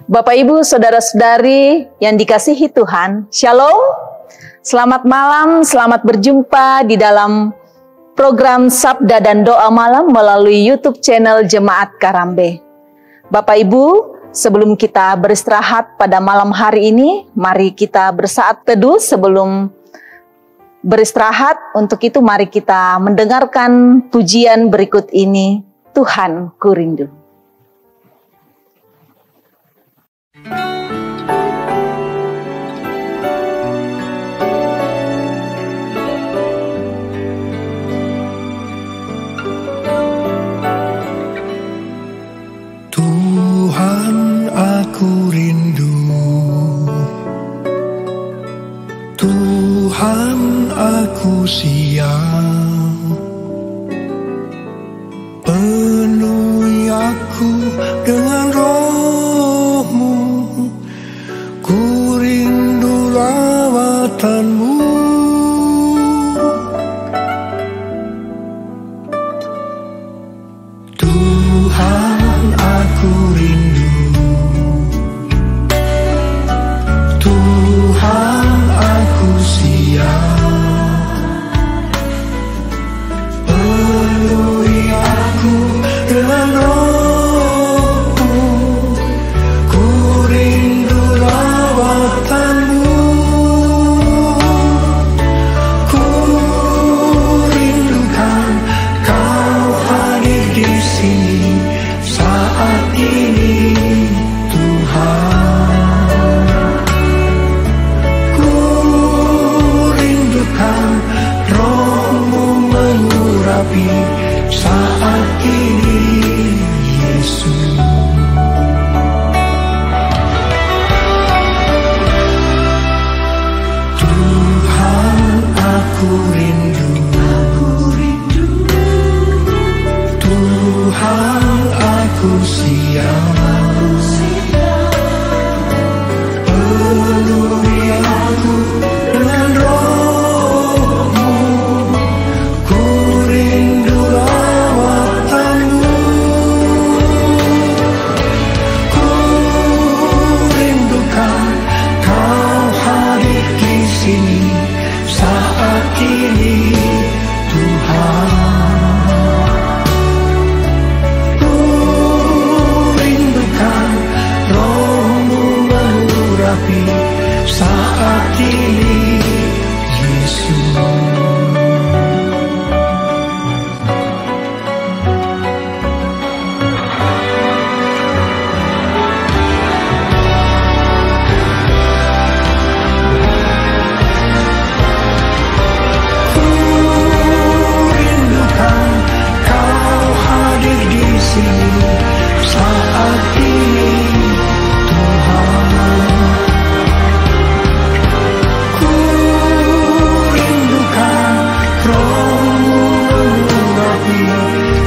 Bapak, Ibu, Saudara-saudari yang dikasihi Tuhan, Shalom. Selamat malam, selamat berjumpa di dalam program Sabda dan Doa Malam melalui YouTube channel Jemaat Karambe. Bapak, Ibu, sebelum kita beristirahat pada malam hari ini, mari kita bersaat teduh sebelum beristirahat. Untuk itu mari kita mendengarkan pujian berikut ini, Tuhan ku rindu. Tuhan, aku rindu. Tuhan, aku siap. Penuhi aku dengan Roh-Mu. Ku rindu lawatan-Mu. Tuhan, aku rindu. Tuhan, aku siap. Penuhi aku dengan Roh-Mu. Ku rindu lawatan-Mu. Ku rindukan Kau hadir di sini saat ini, Tuhan. Ku rindukan Roh-Mu mengurapi saat ini, Yesus. Tuhan, aku rindu. Tuhan, aku siap. Penuhi aku dengan Roh-Mu. Ku rindu lawatan-Mu. Ku rindukan Kau hadir di sini saat ini, Tuhan. Ku rindukan Roh-Mu mengurapi saat ini, Yesus. Rindukan Kau hadir di sini saat ini, Tuhan. Ku rindukan Roh-Mu mengurapi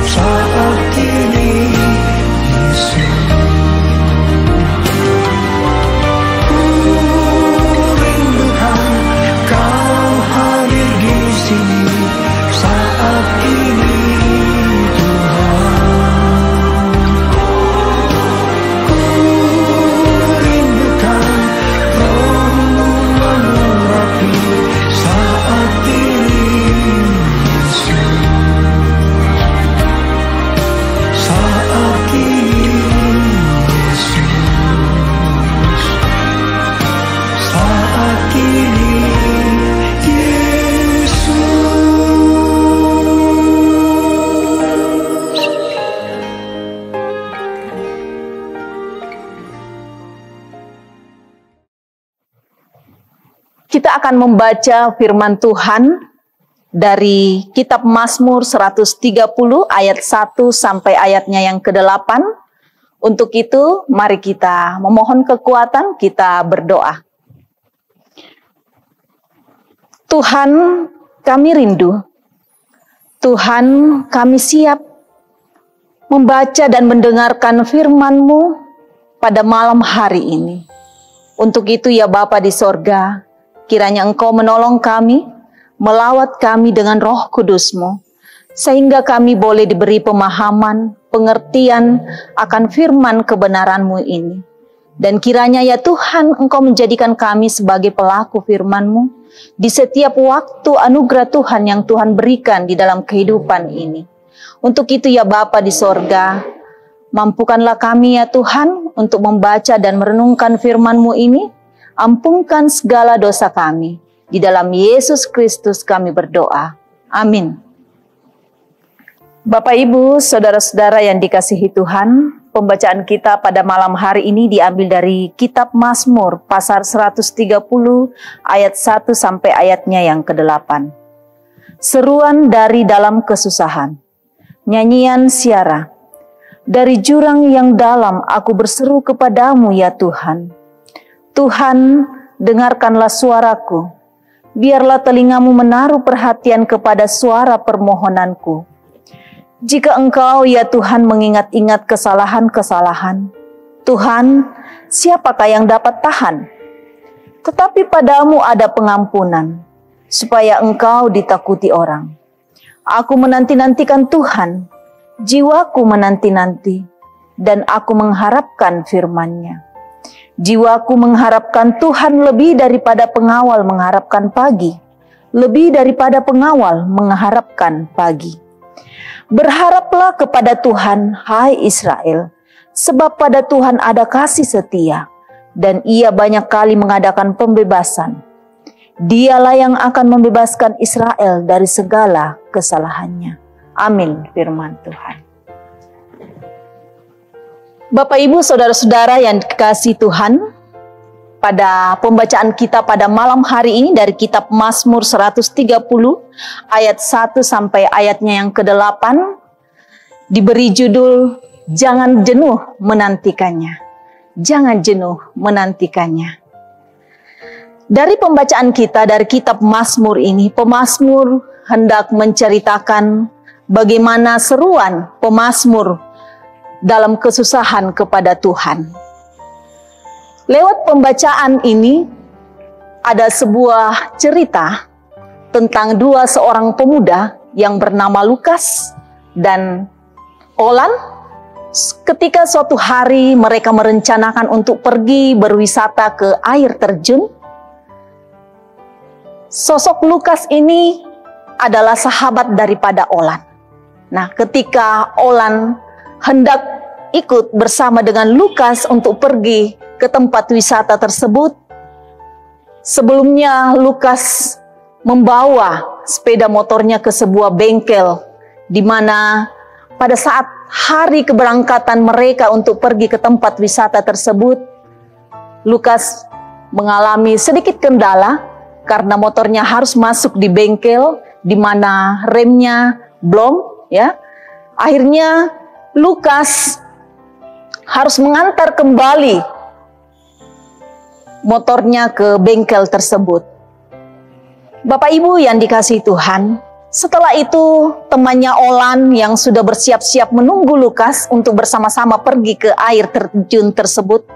saat ini, Yesus. Ku rindukan Kau hadir di sini saat ini, Tuhan. Ku rindukan Roh-Mu mengurapi saat ini, Yesus. Saat ini, Yesus. Saat ini, Yesus. Kita akan membaca firman Tuhan dari kitab Mazmur 130 ayat 1 sampai ayatnya yang ke-8. Untuk itu, mari kita memohon kekuatan, kita berdoa. Tuhan, kami rindu. Tuhan, kami siap membaca dan mendengarkan firman-Mu pada malam hari ini. Untuk itu ya Bapa di sorga, kiranya Engkau menolong kami, melawat kami dengan Roh Kudus-Mu, sehingga kami boleh diberi pemahaman, pengertian akan firman kebenaran-Mu ini. Dan kiranya ya Tuhan, Engkau menjadikan kami sebagai pelaku firman-Mu di setiap waktu anugerah Tuhan yang Tuhan berikan di dalam kehidupan ini. Untuk itu ya Bapa di sorga, mampukanlah kami ya Tuhan untuk membaca dan merenungkan firman-Mu ini. Ampunkan segala dosa kami. Di dalam Yesus Kristus kami berdoa. Amin. Bapak, Ibu, saudara-saudara yang dikasihi Tuhan, pembacaan kita pada malam hari ini diambil dari kitab Mazmur pasal 130 ayat 1 sampai ayatnya yang ke-8. Seruan dari dalam kesusahan. Nyanyian siara. Dari jurang yang dalam aku berseru kepadamu ya Tuhan. Tuhan, dengarkanlah suaraku. Biarlah telingamu menaruh perhatian kepada suara permohonanku. Jika Engkau ya Tuhan mengingat-ingat kesalahan-kesalahan, Tuhan, siapakah yang dapat tahan? Tetapi padamu ada pengampunan, supaya Engkau ditakuti orang. Aku menanti-nantikan Tuhan, jiwaku menanti-nanti, dan aku mengharapkan firman-Nya. Jiwaku mengharapkan Tuhan lebih daripada pengawal mengharapkan pagi, lebih daripada pengawal mengharapkan pagi. Berharaplah kepada Tuhan, hai Israel, sebab pada Tuhan ada kasih setia, dan Ia banyak kali mengadakan pembebasan. Dialah yang akan membebaskan Israel dari segala kesalahannya. Amin, firman Tuhan. Bapak, Ibu, saudara-saudara yang dikasihi Tuhan, pada pembacaan kita pada malam hari ini dari kitab Mazmur 130 ayat 1 sampai ayatnya yang ke-8 diberi judul Jangan Jenuh Menantikannya. Jangan jenuh menantikannya. Dari pembacaan kita dari kitab Mazmur ini, pemazmur hendak menceritakan bagaimana seruan pemazmur dalam kesusahan kepada Tuhan. Lewat pembacaan ini, ada sebuah cerita tentang dua seorang pemuda yang bernama Lukas dan Olan. Ketika suatu hari mereka merencanakan untuk pergi berwisata ke air terjun, sosok Lukas ini adalah sahabat daripada Olan. Nah, ketika Olan hendak ikut bersama dengan Lukas untuk pergi ke tempat wisata tersebut, sebelumnya Lukas membawa sepeda motornya ke sebuah bengkel, di mana pada saat hari keberangkatan mereka untuk pergi ke tempat wisata tersebut, Lukas mengalami sedikit kendala karena motornya harus masuk di bengkel di mana remnya belum, ya. Akhirnya Lukas harus mengantar kembali motornya ke bengkel tersebut. Bapak, Ibu yang dikasihi Tuhan, setelah itu temannya Olan yang sudah bersiap-siap menunggu Lukas untuk bersama-sama pergi ke air terjun tersebut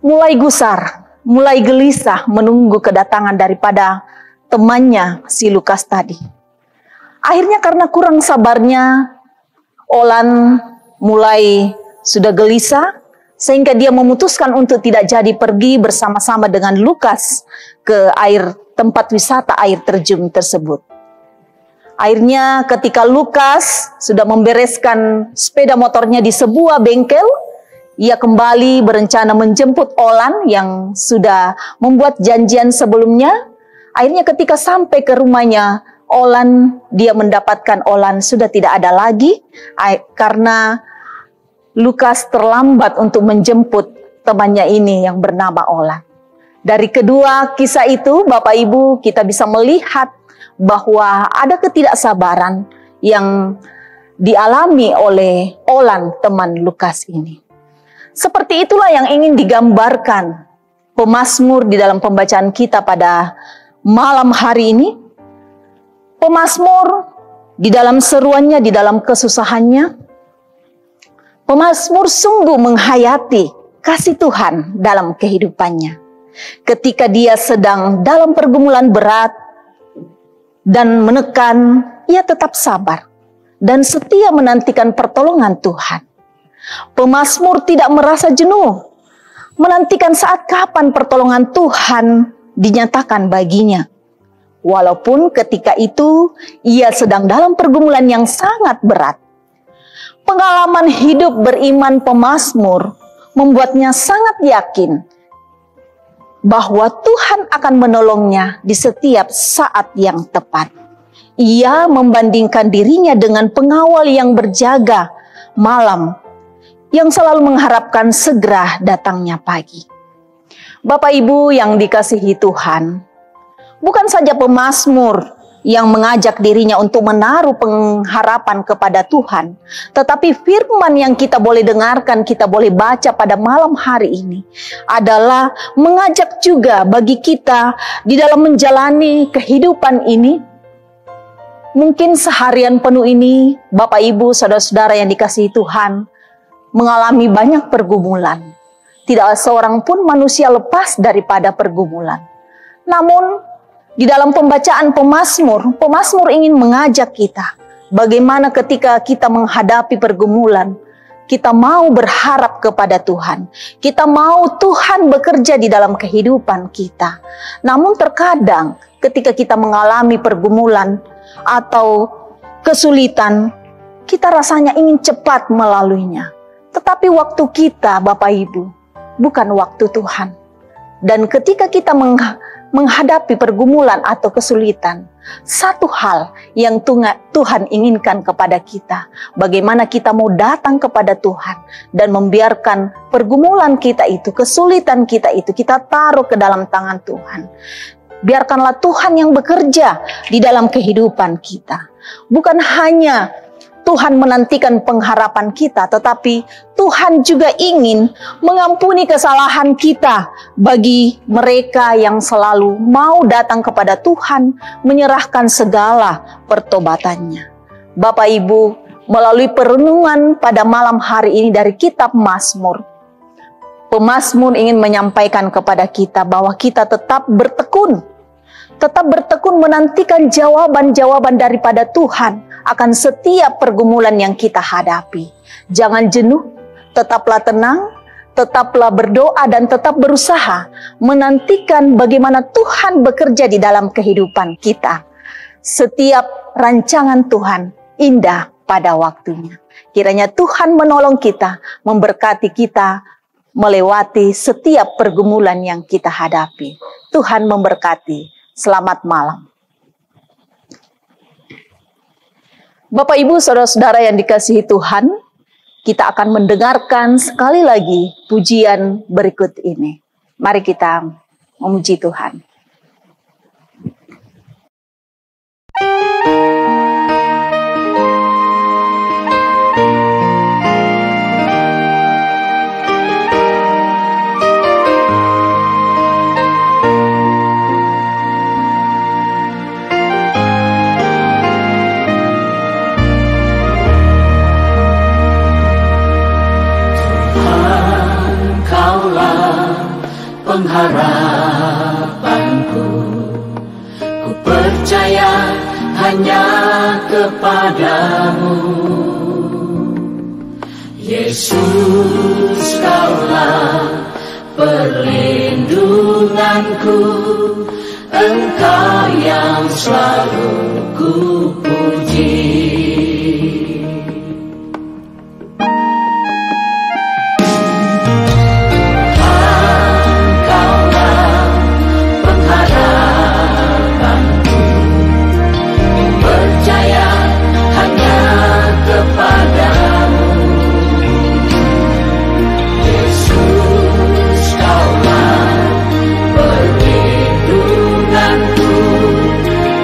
mulai gusar, mulai gelisah menunggu kedatangan daripada temannya si Lukas tadi. Akhirnya karena kurang sabarnya, Olan mulai sudah gelisah, sehingga dia memutuskan untuk tidak jadi pergi bersama-sama dengan Lukas ke tempat wisata air terjun tersebut. Akhirnya ketika Lukas sudah membereskan sepeda motornya di sebuah bengkel, ia kembali berencana menjemput Olan yang sudah membuat janjian sebelumnya. Akhirnya ketika sampai ke rumahnya Olan, dia mendapatkan Olan sudah tidak ada lagi karena Lukas terlambat untuk menjemput temannya ini yang bernama Olan. Dari kedua kisah itu, Bapak Ibu, kita bisa melihat bahwa ada ketidaksabaran yang dialami oleh Olan, teman Lukas ini. Seperti itulah yang ingin digambarkan pemazmur di dalam pembacaan kita pada malam hari ini. Pemazmur di dalam seruannya, di dalam kesusahannya, pemazmur sungguh menghayati kasih Tuhan dalam kehidupannya. Ketika dia sedang dalam pergumulan berat dan menekan, ia tetap sabar dan setia menantikan pertolongan Tuhan. Pemazmur tidak merasa jenuh menantikan saat kapan pertolongan Tuhan dinyatakan baginya. Walaupun ketika itu ia sedang dalam pergumulan yang sangat berat. Pengalaman hidup beriman pemazmur membuatnya sangat yakin bahwa Tuhan akan menolongnya di setiap saat yang tepat. Ia membandingkan dirinya dengan pengawal yang berjaga malam, yang selalu mengharapkan segera datangnya pagi. Bapak Ibu yang dikasihi Tuhan, bukan saja pemazmur yang mengajak dirinya untuk menaruh pengharapan kepada Tuhan, tetapi firman yang kita boleh dengarkan, kita boleh baca pada malam hari ini adalah mengajak juga bagi kita di dalam menjalani kehidupan ini. Mungkin seharian penuh ini, Bapak Ibu, saudara-saudara yang dikasihi Tuhan, mengalami banyak pergumulan. Tidak seorang pun manusia lepas daripada pergumulan. Namun, di dalam pembacaan pemazmur ingin mengajak kita bagaimana ketika kita menghadapi pergumulan, kita mau berharap kepada Tuhan. Kita mau Tuhan bekerja di dalam kehidupan kita. Namun terkadang ketika kita mengalami pergumulan atau kesulitan, kita rasanya ingin cepat melaluinya. Tetapi waktu kita, Bapak Ibu, bukan waktu Tuhan. Dan ketika kita menghadapi pergumulan atau kesulitan, satu hal yang Tuhan inginkan kepada kita, bagaimana kita mau datang kepada Tuhan dan membiarkan pergumulan kita itu, kesulitan kita itu, kita taruh ke dalam tangan Tuhan. Biarkanlah Tuhan yang bekerja di dalam kehidupan kita. Bukan hanya Tuhan menantikan pengharapan kita, tetapi Tuhan juga ingin mengampuni kesalahan kita bagi mereka yang selalu mau datang kepada Tuhan, menyerahkan segala pertobatannya. Bapak Ibu, melalui perenungan pada malam hari ini dari kitab Mazmur, pemazmur ingin menyampaikan kepada kita bahwa kita tetap bertekun menantikan jawaban-jawaban daripada Tuhan akan setiap pergumulan yang kita hadapi. Jangan jenuh, tetaplah tenang, tetaplah berdoa dan tetap berusaha menantikan bagaimana Tuhan bekerja di dalam kehidupan kita. Setiap rancangan Tuhan indah pada waktunya. Kiranya Tuhan menolong kita, memberkati kita, melewati setiap pergumulan yang kita hadapi. Tuhan memberkati. Selamat malam. Bapak Ibu saudara-saudara yang dikasihi Tuhan, kita akan mendengarkan sekali lagi pujian berikut ini. Mari kita memuji Tuhan. Pengharapanku, ku percaya hanya kepadamu. Yesus, Kaulah perlindunganku, Engkau yang selalu ku puji.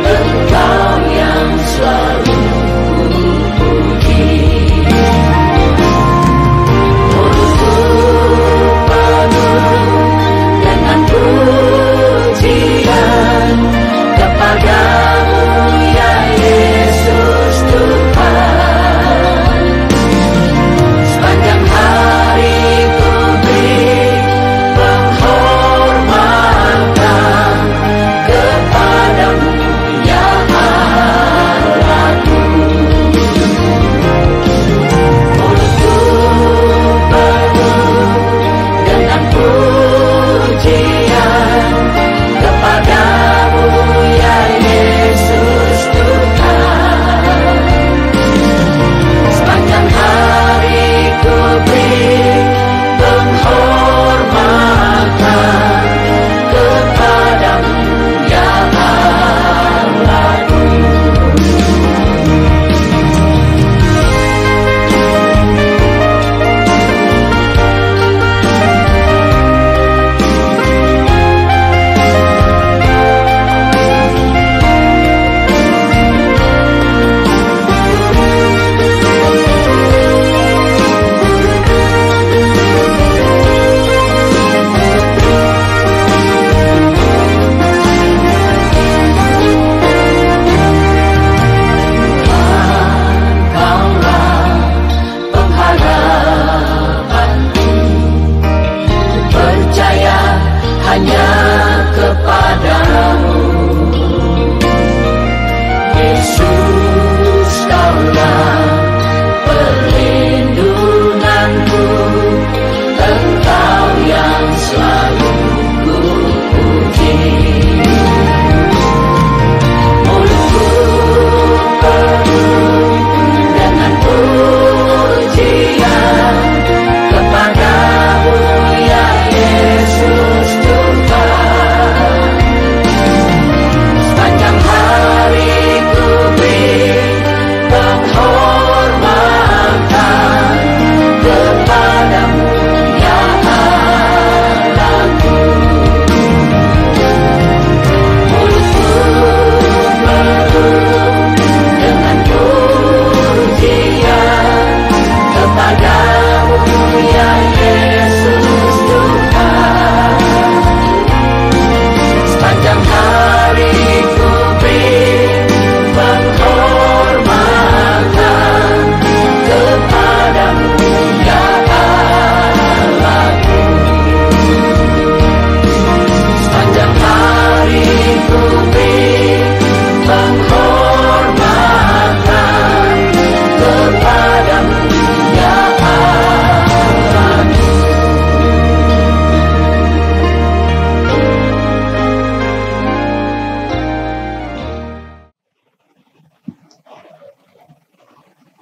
Engkau yang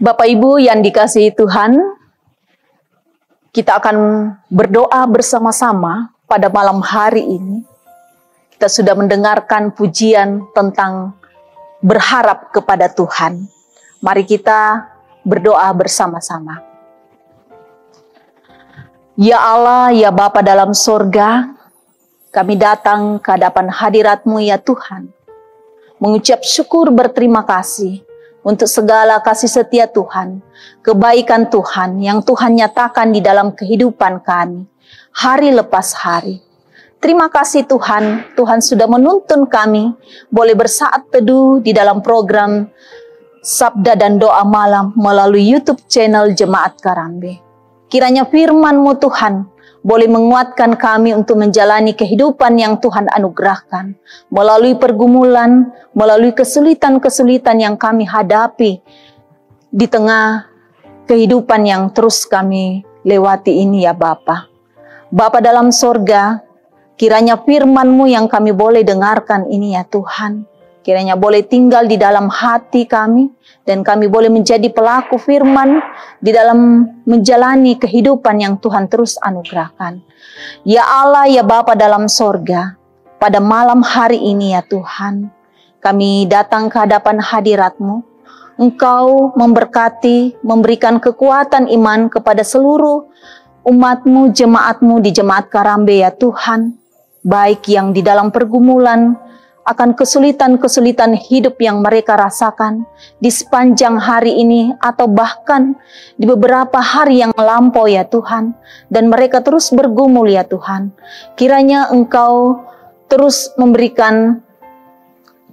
Bapak Ibu yang dikasihi Tuhan, kita akan berdoa bersama-sama pada malam hari ini. Kita sudah mendengarkan pujian tentang berharap kepada Tuhan. Mari kita berdoa bersama-sama. Ya Allah, ya Bapa dalam sorga, kami datang ke hadapan hadirat-Mu ya Tuhan. Mengucap syukur berterima kasih untuk segala kasih setia Tuhan, kebaikan Tuhan yang Tuhan nyatakan di dalam kehidupan kami, hari lepas hari. Terima kasih Tuhan, Tuhan sudah menuntun kami boleh bersaat teduh di dalam program Sabda dan Doa Malam melalui YouTube channel Jemaat Karambe. Kiranya firman-Mu Tuhan boleh menguatkan kami untuk menjalani kehidupan yang Tuhan anugerahkan. Melalui pergumulan, melalui kesulitan-kesulitan yang kami hadapi di tengah kehidupan yang terus kami lewati ini ya Bapa. Bapa dalam sorga, kiranya firman-Mu yang kami boleh dengarkan ini ya Tuhan, kiranya boleh tinggal di dalam hati kami, dan kami boleh menjadi pelaku firman di dalam menjalani kehidupan yang Tuhan terus anugerahkan. Ya Allah, ya Bapa dalam sorga, pada malam hari ini ya Tuhan, kami datang ke hadapan hadirat-Mu. Engkau memberkati, memberikan kekuatan iman kepada seluruh umat-Mu, jemaat-Mu di Jemaat Karambe ya Tuhan, baik yang di dalam pergumulan, akan kesulitan-kesulitan hidup yang mereka rasakan di sepanjang hari ini atau bahkan di beberapa hari yang melampau ya Tuhan, dan mereka terus bergumul ya Tuhan. Kiranya Engkau terus memberikan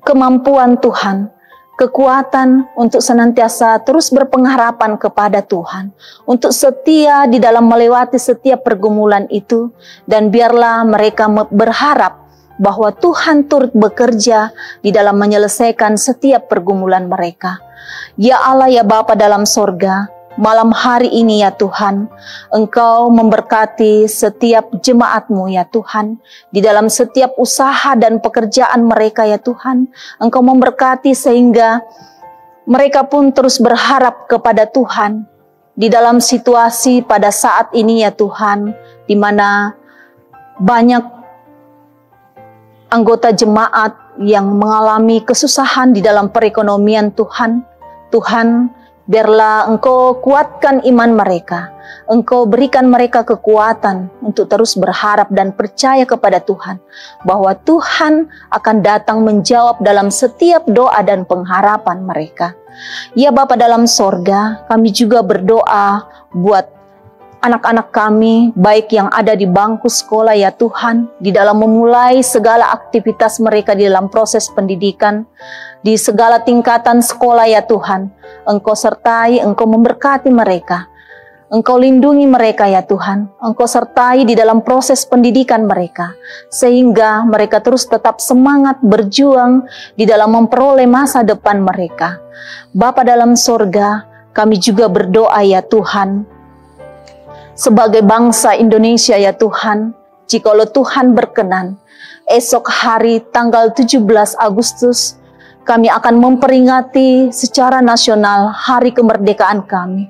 kemampuan Tuhan, kekuatan untuk senantiasa terus berpengharapan kepada Tuhan, untuk setia di dalam melewati setiap pergumulan itu, dan biarlah mereka berharap bahwa Tuhan turut bekerja di dalam menyelesaikan setiap pergumulan mereka. Ya Allah, ya Bapa dalam sorga, malam hari ini ya Tuhan, Engkau memberkati setiap jemaat-Mu ya Tuhan, di dalam setiap usaha dan pekerjaan mereka ya Tuhan. Engkau memberkati sehingga mereka pun terus berharap kepada Tuhan di dalam situasi pada saat ini ya Tuhan, di mana banyak anggota jemaat yang mengalami kesusahan di dalam perekonomian Tuhan. Tuhan, biarlah Engkau kuatkan iman mereka. Engkau berikan mereka kekuatan untuk terus berharap dan percaya kepada Tuhan, bahwa Tuhan akan datang menjawab dalam setiap doa dan pengharapan mereka. Ya Bapa dalam sorga, kami juga berdoa buat anak-anak kami, baik yang ada di bangku sekolah ya Tuhan, di dalam memulai segala aktivitas mereka di dalam proses pendidikan, di segala tingkatan sekolah ya Tuhan. Engkau sertai, Engkau memberkati mereka. Engkau lindungi mereka ya Tuhan. Engkau sertai di dalam proses pendidikan mereka, sehingga mereka terus tetap semangat berjuang di dalam memperoleh masa depan mereka. Bapa dalam sorga, kami juga berdoa ya Tuhan, sebagai bangsa Indonesia ya Tuhan, jikalau Tuhan berkenan, esok hari tanggal 17 Agustus, kami akan memperingati secara nasional hari kemerdekaan kami.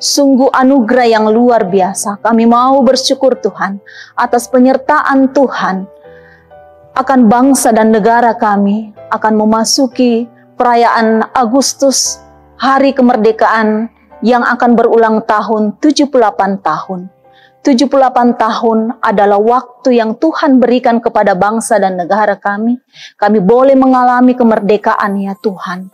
Sungguh anugerah yang luar biasa. Kami mau bersyukur Tuhan atas penyertaan Tuhan akan bangsa dan negara kami, akan memasuki perayaan Agustus, hari kemerdekaan yang akan berulang tahun 78 tahun. 78 tahun adalah waktu yang Tuhan berikan kepada bangsa dan negara kami. Kami boleh mengalami kemerdekaan ya Tuhan.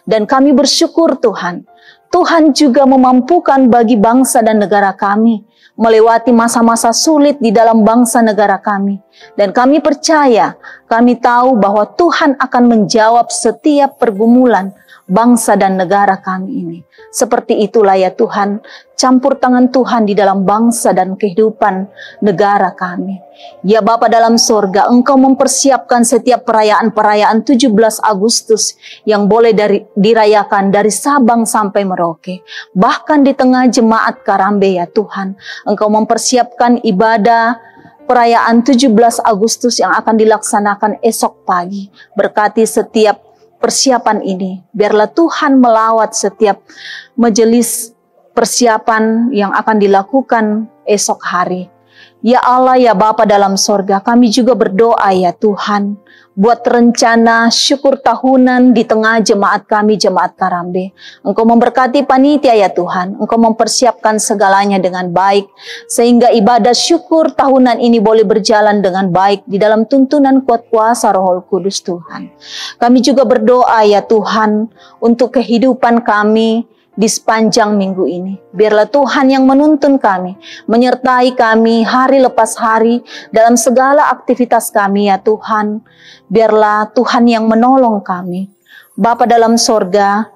Dan kami bersyukur Tuhan. Tuhan juga memampukan bagi bangsa dan negara kami melewati masa-masa sulit di dalam bangsa negara kami. Dan kami percaya, kami tahu bahwa Tuhan akan menjawab setiap pergumulan bangsa dan negara kami ini. Seperti itulah ya Tuhan, campur tangan Tuhan di dalam bangsa dan kehidupan negara kami. Ya Bapa dalam sorga, Engkau mempersiapkan setiap perayaan-perayaan 17 Agustus yang boleh dirayakan dari Sabang sampai Merauke. Bahkan di tengah jemaat Karambe ya Tuhan, Engkau mempersiapkan ibadah perayaan 17 Agustus yang akan dilaksanakan esok pagi. Berkati setiap persiapan ini. Biarlah Tuhan melawat setiap majelis persiapan yang akan dilakukan esok hari. Ya Allah, ya Bapa dalam sorga, kami juga berdoa ya Tuhan, buat rencana syukur tahunan di tengah jemaat kami, jemaat Karambe. Engkau memberkati panitia ya Tuhan, Engkau mempersiapkan segalanya dengan baik, sehingga ibadah syukur tahunan ini boleh berjalan dengan baik di dalam tuntunan kuat kuasa Roh Kudus Tuhan. Kami juga berdoa ya Tuhan, untuk kehidupan kami di sepanjang minggu ini. Biarlah Tuhan yang menuntun kami, menyertai kami hari lepas hari dalam segala aktivitas kami ya Tuhan. Biarlah Tuhan yang menolong kami. Bapa dalam sorga,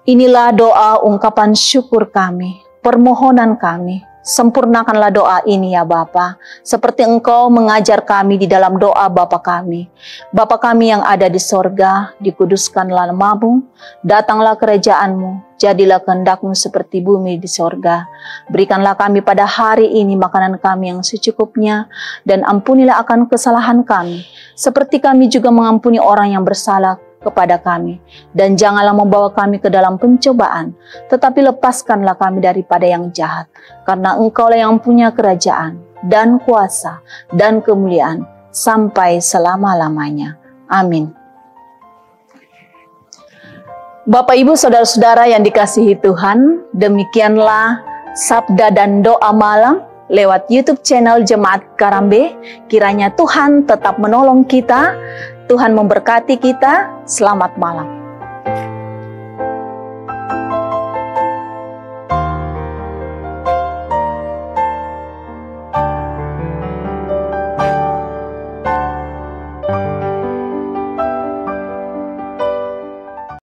inilah doa ungkapan syukur kami, permohonan kami. Sempurnakanlah doa ini ya Bapa, seperti Engkau mengajar kami di dalam doa Bapa kami. Bapa kami yang ada di sorga, dikuduskanlah namamu, datanglah kerajaan-Mu, jadilah kehendak-Mu seperti bumi di sorga. Berikanlah kami pada hari ini makanan kami yang secukupnya, dan ampunilah akan kesalahan kami, seperti kami juga mengampuni orang yang bersalah kepada kami. Dan janganlah membawa kami ke dalam pencobaan, tetapi lepaskanlah kami daripada yang jahat. Karena Engkaulah yang punya kerajaan, dan kuasa, dan kemuliaan, sampai selama-lamanya. Amin. Bapak, Ibu, Saudara-saudara yang dikasihi Tuhan, demikianlah sabda dan doa malam lewat YouTube channel Jemaat Karambe. Kiranya Tuhan tetap menolong kita, Tuhan memberkati kita. Selamat malam.